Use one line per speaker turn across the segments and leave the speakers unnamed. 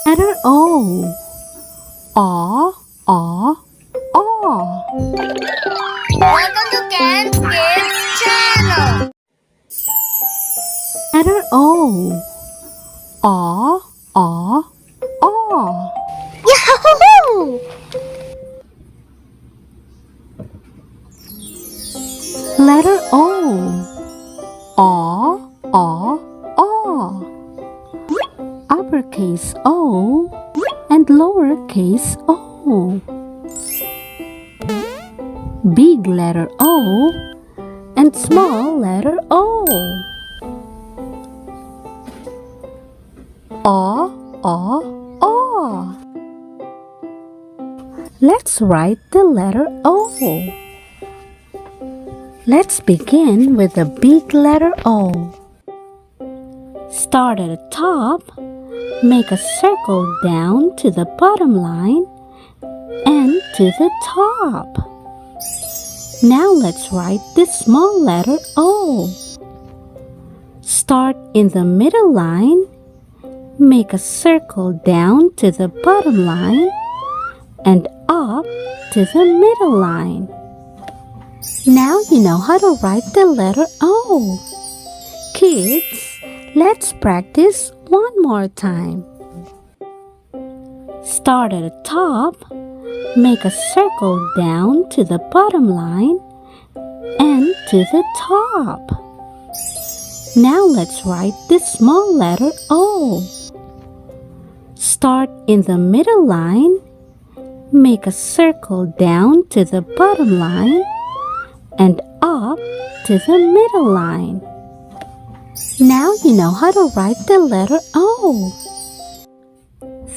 Letter O. A, A, A.
Welcome to Ken's Kids channel.
Letter O. A, A, A.
Yahoo!
Letter O. A, A, A. Uppercase O and lowercase o. Big letter O and small letter o. A, A, A. Let's write the letter O. Let's begin with the big letter O. Start at the top, make a circle down to the bottom line and to the top. Now let's write the small letter O. Start in the middle line, make a circle down to the bottom line and up to the middle line. Now you know how to write the letter O. Kids, let's practice one more time. Start at the top, make a circle down to the bottom line and to the top. Now let's write the small letter O. Start in the middle line, make a circle down to the bottom line and up to the middle line. Now you know how to write the letter O.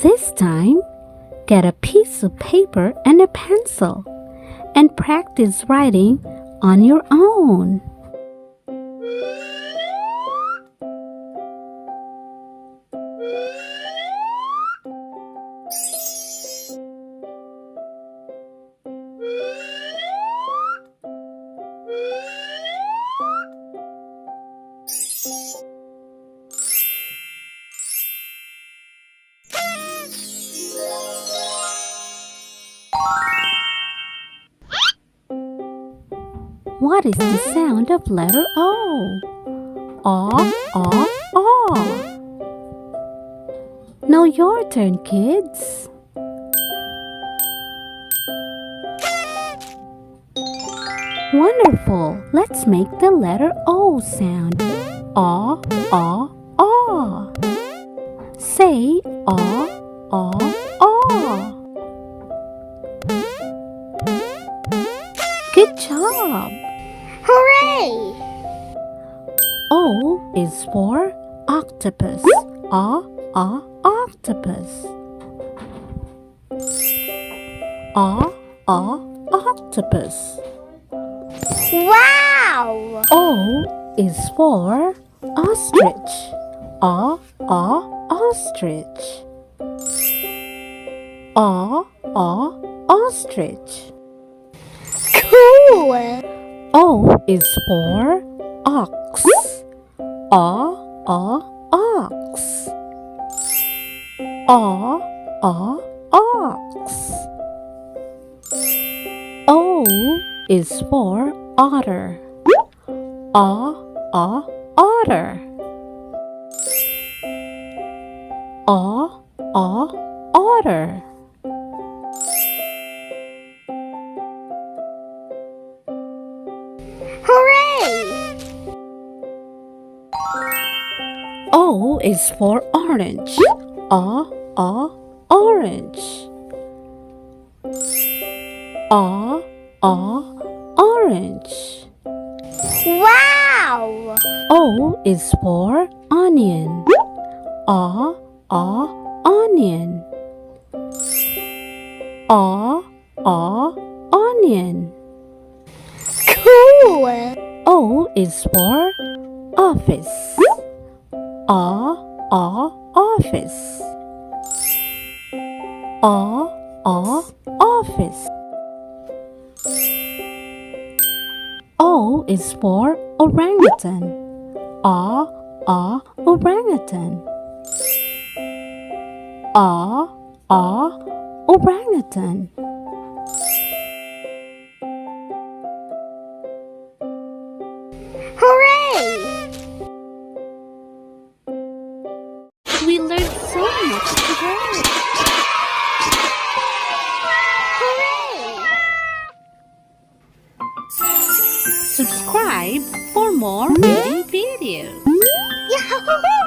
This time, get a piece of paper and a pencil and practice writing on your own. What is the sound of letter O? A, A, A. Now your turn, kids. Wonderful! Let's make the letter O sound. A, A, A. Say A, A, A. Good job!
Hooray!
O is for octopus. A, octopus. A, octopus.
Wow!
O is for ostrich. A, ostrich. A, ostrich.
Cool!
O is for ox. A, ox. A, ox. O is for otter. A, otter. A, otter.
Hooray!
O is for orange. A, orange. A, orange.
Wow!
O is for onion. A, onion. A, onion.
Cool!
O is for office. A, office. A, office. O is for orangutan. A, orangutan. orangutan.
Hooray!
We learned so much today.
Hooray!
Subscribe for more reading videos.
Yahoo!